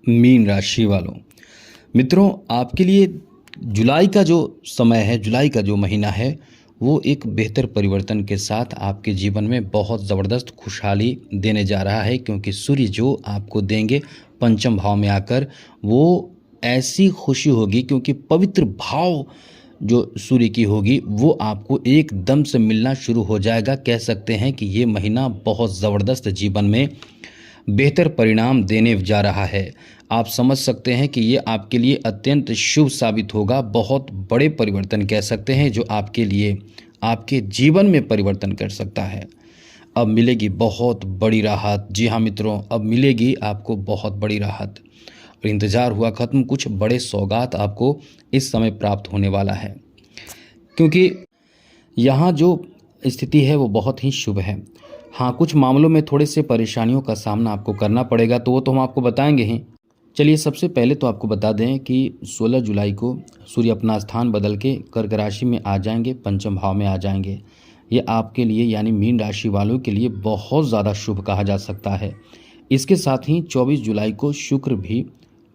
Mean राशि वालों, मित्रों, आपके लिए जुलाई का जो समय है, जुलाई का जो महीना है, वो एक बेहतर परिवर्तन के साथ आपके जीवन में बहुत ज़बरदस्त खुशहाली देने जा रहा है, क्योंकि सूर्य जो आपको देंगे पंचम भाव में आकर, वो ऐसी खुशी होगी, क्योंकि पवित्र भाव जो सूर्य की होगी वो आपको एकदम से मिलना शुरू हो जाएगा। कह सकते हैं कि ये महीना बहुत ज़बरदस्त जीवन में बेहतर परिणाम देने जा रहा है। आप समझ सकते हैं कि ये आपके लिए अत्यंत शुभ साबित होगा। बहुत बड़े परिवर्तन कह सकते हैं जो आपके लिए आपके जीवन में परिवर्तन कर सकता है। अब मिलेगी बहुत बड़ी राहत। जी हाँ मित्रों, अब मिलेगी आपको बहुत बड़ी राहत और इंतज़ार हुआ ख़त्म। कुछ बड़े सौगात आपको इस समय प्राप्त होने वाला है, क्योंकि यहाँ जो स्थिति है वो बहुत ही शुभ है। हाँ, कुछ मामलों में थोड़े से परेशानियों का सामना आपको करना पड़ेगा, तो वो तो हम आपको बताएंगे ही। चलिए, सबसे पहले तो आपको बता दें कि 16 जुलाई को सूर्य अपना स्थान बदल के कर्क राशि में आ जाएंगे, पंचम भाव में आ जाएंगे। ये आपके लिए यानी मीन राशि वालों के लिए बहुत ज़्यादा शुभ कहा जा सकता है। इसके साथ ही 24 जुलाई को शुक्र भी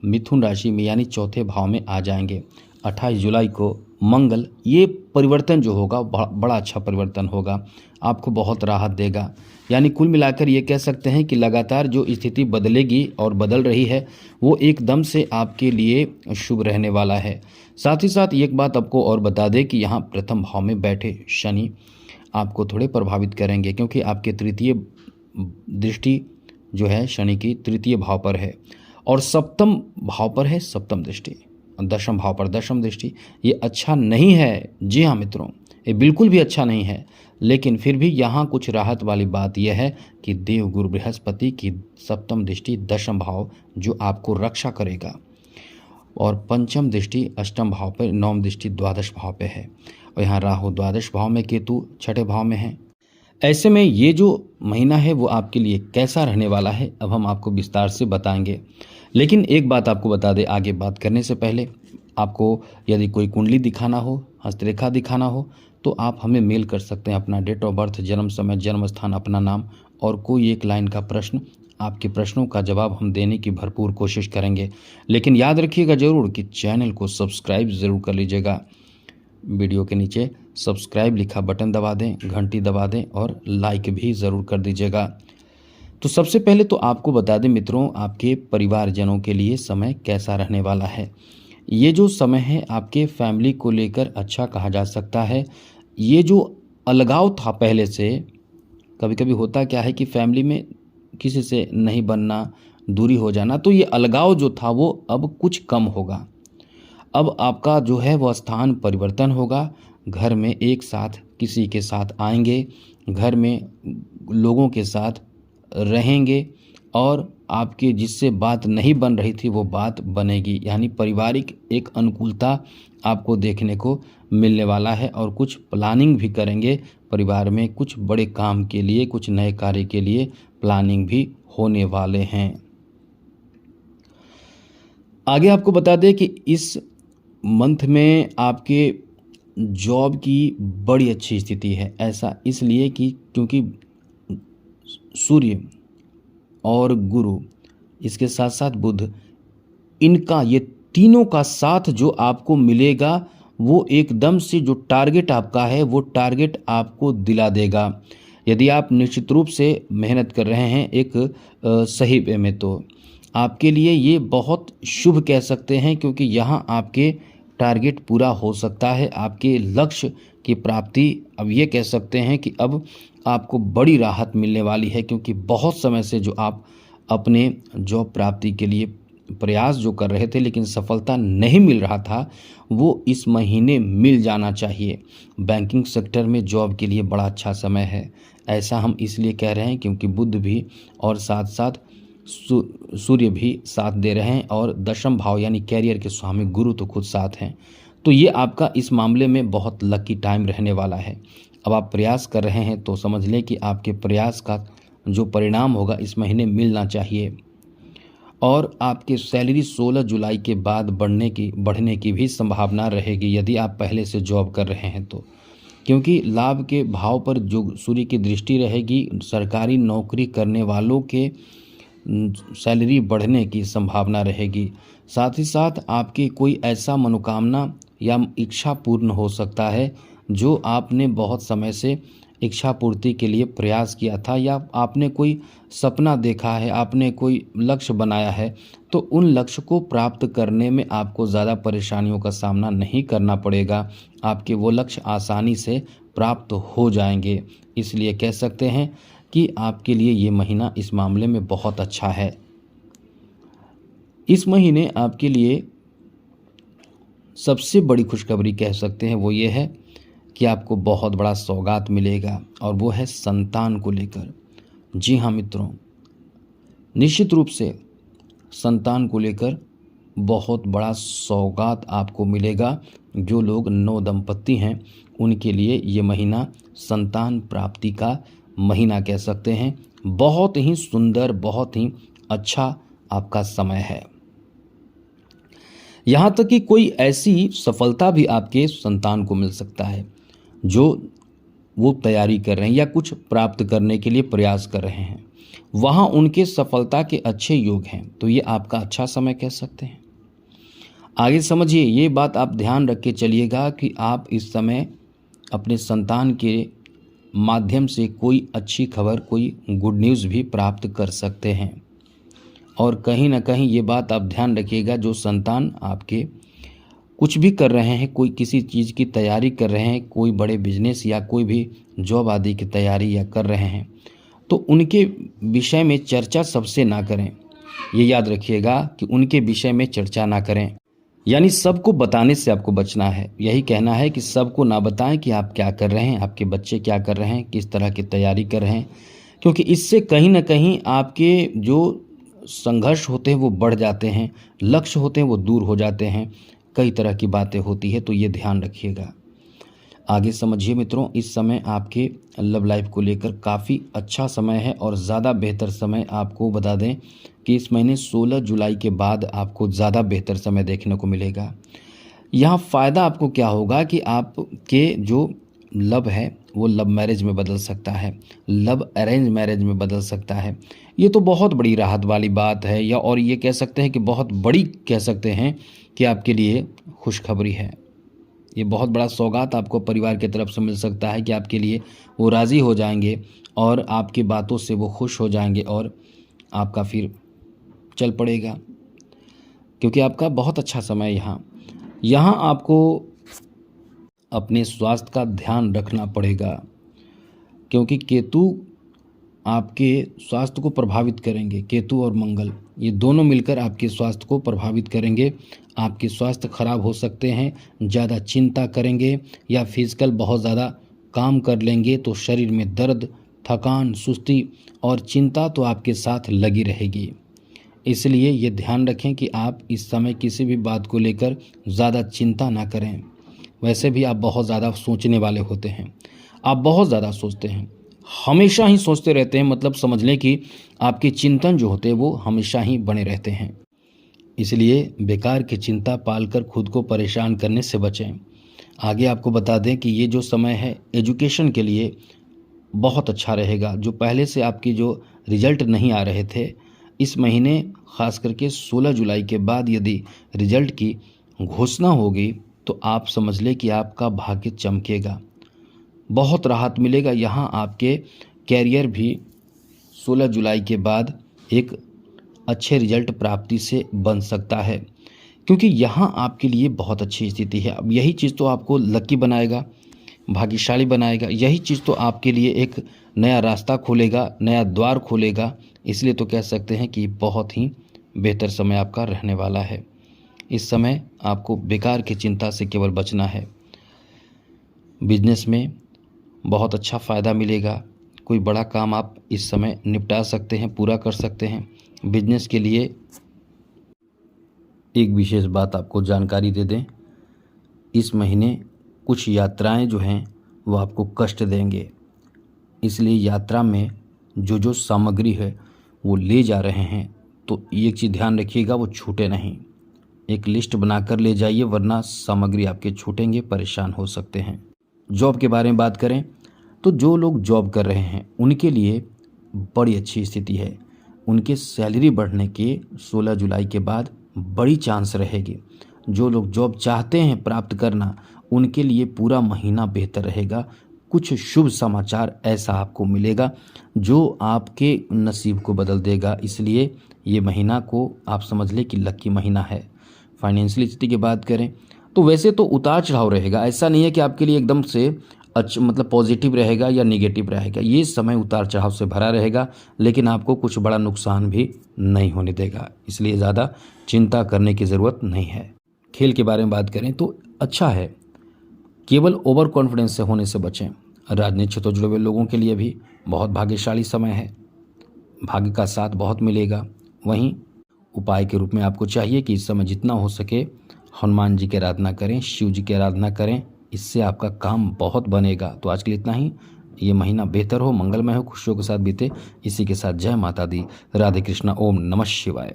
मिथुन राशि में यानी चौथे भाव में आ जाएंगे। 28 जुलाई को मंगल, ये परिवर्तन जो होगा बड़ा अच्छा परिवर्तन होगा, आपको बहुत राहत देगा। यानी कुल मिलाकर ये कह सकते हैं कि लगातार जो स्थिति बदलेगी और बदल रही है वो एकदम से आपके लिए शुभ रहने वाला है। साथ ही साथ एक बात आपको और बता दें कि यहाँ प्रथम भाव में बैठे शनि आपको थोड़े प्रभावित करेंगे, क्योंकि आपके तृतीय दृष्टि जो है शनि की तृतीय भाव पर है और सप्तम भाव पर है सप्तम दृष्टि, दशम भाव पर दशम दृष्टि। ये अच्छा नहीं है। जी हाँ मित्रों, ये बिल्कुल भी अच्छा नहीं है। लेकिन फिर भी यहाँ कुछ राहत वाली बात यह है कि देव गुरु बृहस्पति की सप्तम दृष्टि दशम भाव जो आपको रक्षा करेगा, और पंचम दृष्टि अष्टम भाव पर, नवम दृष्टि द्वादश भाव पे है, और यहाँ राहु द्वादश भाव में, केतु छठे भाव में है। ऐसे में ये जो महीना है वो आपके लिए कैसा रहने वाला है, अब हम आपको विस्तार से बताएंगे। लेकिन एक बात आपको बता दें, आगे बात करने से पहले, आपको यदि कोई कुंडली दिखाना हो, हस्तरेखा दिखाना हो, तो आप हमें मेल कर सकते हैं अपना डेट ऑफ बर्थ, जन्म समय, जन्म स्थान, अपना नाम और कोई एक लाइन का प्रश्न। आपके प्रश्नों का जवाब हम देने की भरपूर कोशिश करेंगे। लेकिन याद रखिएगा ज़रूर कि चैनल को सब्सक्राइब ज़रूर कर लीजिएगा। वीडियो के नीचे सब्सक्राइब लिखा बटन दबा दें, घंटी दबा दें और लाइक भी ज़रूर कर दीजिएगा। तो सबसे पहले तो आपको बता दें मित्रों, आपके परिवारजनों के लिए समय कैसा रहने वाला है। ये जो समय है आपके फैमिली को लेकर अच्छा कहा जा सकता है। ये जो अलगाव था पहले से, कभी कभी होता क्या है कि फैमिली में किसी से नहीं बनना, दूरी हो जाना, तो ये अलगाव जो था वो अब कुछ कम होगा। अब आपका जो है वह स्थान परिवर्तन होगा। घर में एक साथ किसी के साथ आएंगे, घर में लोगों के साथ रहेंगे और आपके जिससे बात नहीं बन रही थी वो बात बनेगी। यानी पारिवारिक एक अनुकूलता आपको देखने को मिलने वाला है और कुछ प्लानिंग भी करेंगे परिवार में, कुछ बड़े काम के लिए, कुछ नए कार्य के लिए प्लानिंग भी होने वाले हैं। आगे आपको बता दें कि इस मंथ में आपके जॉब की बड़ी अच्छी स्थिति है। ऐसा इसलिए कि क्योंकि सूर्य और गुरु, इसके साथ साथ बुध, इनका ये तीनों का साथ जो आपको मिलेगा वो एकदम से जो टारगेट आपका है वो टारगेट आपको दिला देगा। यदि आप निश्चित रूप से मेहनत कर रहे हैं एक सही वे में, तो आपके लिए ये बहुत शुभ कह सकते हैं, क्योंकि यहाँ आपके टारगेट पूरा हो सकता है, आपके लक्ष्य की प्राप्ति। अब ये कह सकते हैं कि अब आपको बड़ी राहत मिलने वाली है, क्योंकि बहुत समय से जो आप अपने जॉब प्राप्ति के लिए प्रयास जो कर रहे थे लेकिन सफलता नहीं मिल रहा था, वो इस महीने मिल जाना चाहिए। बैंकिंग सेक्टर में जॉब के लिए बड़ा अच्छा समय है। ऐसा हम इसलिए कह रहे हैं क्योंकि बुध भी और साथ साथ सूर्य भी साथ दे रहे हैं, और दशम भाव यानी कैरियर के स्वामी गुरु तो खुद साथ हैं। तो ये आपका इस मामले में बहुत लकी टाइम रहने वाला है। अब आप प्रयास कर रहे हैं तो समझ लें कि आपके प्रयास का जो परिणाम होगा इस महीने मिलना चाहिए। और आपकी सैलरी 16 जुलाई के बाद बढ़ने की भी संभावना रहेगी, यदि आप पहले से जॉब कर रहे हैं तो, क्योंकि लाभ के भाव पर जो सूर्य की दृष्टि रहेगी, सरकारी नौकरी करने वालों के सैलरी बढ़ने की संभावना रहेगी। साथ ही साथ आपकी कोई ऐसा मनोकामना या इच्छा पूर्ण हो सकता है जो आपने बहुत समय से इच्छा पूर्ति के लिए प्रयास किया था, या आपने कोई सपना देखा है, आपने कोई लक्ष्य बनाया है, तो उन लक्ष्य को प्राप्त करने में आपको ज़्यादा परेशानियों का सामना नहीं करना पड़ेगा। आपके वो लक्ष्य आसानी से प्राप्त हो जाएंगे। इसलिए कह सकते हैं कि आपके लिए ये महीना इस मामले में बहुत अच्छा है। इस महीने आपके लिए सबसे बड़ी खुशखबरी कह सकते हैं वो ये है कि आपको बहुत बड़ा सौगात मिलेगा, और वो है संतान को लेकर। जी हाँ मित्रों, निश्चित रूप से संतान को लेकर बहुत बड़ा सौगात आपको मिलेगा। जो लोग नव दंपत्ति हैं उनके लिए ये महीना संतान प्राप्ति का महीना कह सकते हैं। बहुत ही सुंदर, बहुत ही अच्छा आपका समय है। यहाँ तक कि कोई ऐसी सफलता भी आपके संतान को मिल सकता है जो वो तैयारी कर रहे हैं या कुछ प्राप्त करने के लिए प्रयास कर रहे हैं, वहाँ उनके सफलता के अच्छे योग हैं। तो ये आपका अच्छा समय कह सकते हैं। आगे समझिए, ये बात आप ध्यान रख के चलिएगा कि आप इस समय अपने संतान के माध्यम से कोई अच्छी खबर, कोई गुड न्यूज़ भी प्राप्त कर सकते हैं। और कहीं ना कहीं ये बात आप ध्यान रखिएगा, जो संतान आपके कुछ भी कर रहे हैं, कोई किसी चीज़ की तैयारी कर रहे हैं, कोई बड़े बिजनेस या कोई भी जॉब आदि की तैयारी या कर रहे हैं, तो उनके विषय में चर्चा सबसे ना करें। ये याद रखिएगा कि उनके विषय में चर्चा ना करें, यानी सबको बताने से आपको बचना है। यही कहना है कि सबको ना बताएं कि आप क्या कर रहे हैं, आपके बच्चे क्या कर रहे हैं, किस तरह की तैयारी कर रहे हैं, क्योंकि इससे कहीं ना कहीं आपके जो संघर्ष होते हैं वो बढ़ जाते हैं, लक्ष्य होते हैं वो दूर हो जाते हैं, कई तरह की बातें होती है। तो ये ध्यान रखिएगा। आगे समझिए मित्रों, इस समय आपके लव लाइफ को लेकर काफ़ी अच्छा समय है, और ज़्यादा बेहतर समय आपको बता दें कि इस महीने 16 जुलाई के बाद आपको ज़्यादा बेहतर समय देखने को मिलेगा। यहाँ फ़ायदा आपको क्या होगा कि आपके जो लव है वो लव मैरिज में बदल सकता है, लव अरेंज मैरिज में बदल सकता है। ये तो बहुत बड़ी राहत वाली बात है, या और ये कह सकते हैं कि बहुत बड़ी कह सकते हैं कि आपके लिए खुशखबरी है। ये बहुत बड़ा सौगात आपको परिवार की तरफ से मिल सकता है कि आपके लिए वो राज़ी हो जाएंगे और आपकी बातों से वो खुश हो जाएंगे, और आपका फिर चल पड़ेगा, क्योंकि आपका बहुत अच्छा समय यहाँ आपको अपने स्वास्थ्य का ध्यान रखना पड़ेगा, क्योंकि केतु आपके स्वास्थ्य को प्रभावित करेंगे। केतु और मंगल ये दोनों मिलकर आपके स्वास्थ्य को प्रभावित करेंगे। आपके स्वास्थ्य खराब हो सकते हैं, ज़्यादा चिंता करेंगे या फिजिकल बहुत ज़्यादा काम कर लेंगे तो शरीर में दर्द, थकान, सुस्ती और चिंता तो आपके साथ लगी रहेगी। इसलिए ये ध्यान रखें कि आप इस समय किसी भी बात को लेकर ज़्यादा चिंता ना करें। वैसे भी आप बहुत ज़्यादा सोचने वाले होते हैं, आप बहुत ज़्यादा सोचते हैं, हमेशा ही सोचते रहते हैं, मतलब समझ लें कि आपके चिंतन जो होते हैं वो हमेशा ही बने रहते हैं। इसलिए बेकार की चिंता पालकर खुद को परेशान करने से बचें। आगे आपको बता दें कि ये जो समय है एजुकेशन के लिए बहुत अच्छा रहेगा। जो पहले से आपकी जो रिजल्ट नहीं आ रहे थे, इस महीने खास करके 16 जुलाई के बाद यदि रिजल्ट की घोषणा होगी तो आप समझ लें कि आपका भाग्य चमकेगा, बहुत राहत मिलेगा। यहाँ आपके कैरियर भी 16 जुलाई के बाद एक अच्छे रिजल्ट प्राप्ति से बन सकता है, क्योंकि यहाँ आपके लिए बहुत अच्छी स्थिति है। अब यही चीज़ तो आपको लकी बनाएगा, भाग्यशाली बनाएगा। यही चीज़ तो आपके लिए एक नया रास्ता खोलेगा, नया द्वार खोलेगा। इसलिए तो कह सकते हैं कि बहुत ही बेहतर समय आपका रहने वाला है। इस समय आपको बेकार की चिंता से केवल बचना है। बिजनेस में बहुत अच्छा फ़ायदा मिलेगा। कोई बड़ा काम आप इस समय निपटा सकते हैं, पूरा कर सकते हैं। बिजनेस के लिए एक विशेष बात आपको जानकारी दे दें, इस महीने कुछ यात्राएं जो हैं वो आपको कष्ट देंगे। इसलिए यात्रा में जो सामग्री है वो ले जा रहे हैं तो एक चीज़ ध्यान रखिएगा, वो छूटे नहीं। एक लिस्ट बनाकर ले जाइए, वरना सामग्री आपके छूटेंगे, परेशान हो सकते हैं। जॉब के बारे में बात करें तो जो लोग जॉब कर रहे हैं उनके लिए बड़ी अच्छी स्थिति है। उनके सैलरी बढ़ने के 16 जुलाई के बाद बड़ी चांस रहेगी। जो लोग जॉब चाहते हैं प्राप्त करना, उनके लिए पूरा महीना बेहतर रहेगा। कुछ शुभ समाचार ऐसा आपको मिलेगा जो आपके नसीब को बदल देगा। इसलिए ये महीना को आप समझ लें कि लकी महीना है। फाइनेंशियल स्थिति की बात करें तो वैसे तो उतार चढ़ाव रहेगा, ऐसा नहीं है कि आपके लिए एकदम से मतलब पॉजिटिव रहेगा या निगेटिव रहेगा। ये समय उतार चढ़ाव से भरा रहेगा, लेकिन आपको कुछ बड़ा नुकसान भी नहीं होने देगा, इसलिए ज़्यादा चिंता करने की ज़रूरत नहीं है। खेल के बारे में बात करें तो अच्छा है, केवल ओवर कॉन्फिडेंस से होने से बचें। राजनीतिक क्षेत्र जुड़े हुए लोगों के लिए भी बहुत भाग्यशाली समय है, भाग्य का साथ बहुत मिलेगा। वहीं उपाय के रूप में आपको चाहिए कि इस समय जितना हो सके हनुमान जी की आराधना करें, शिव जी की आराधना करें, इससे आपका काम बहुत बनेगा। तो आज के लिए इतना ही। ये महीना बेहतर हो, मंगलमय हो, खुशियों के साथ बीते। इसी के साथ जय माता दी, राधे कृष्णा, ओम नमः शिवाय।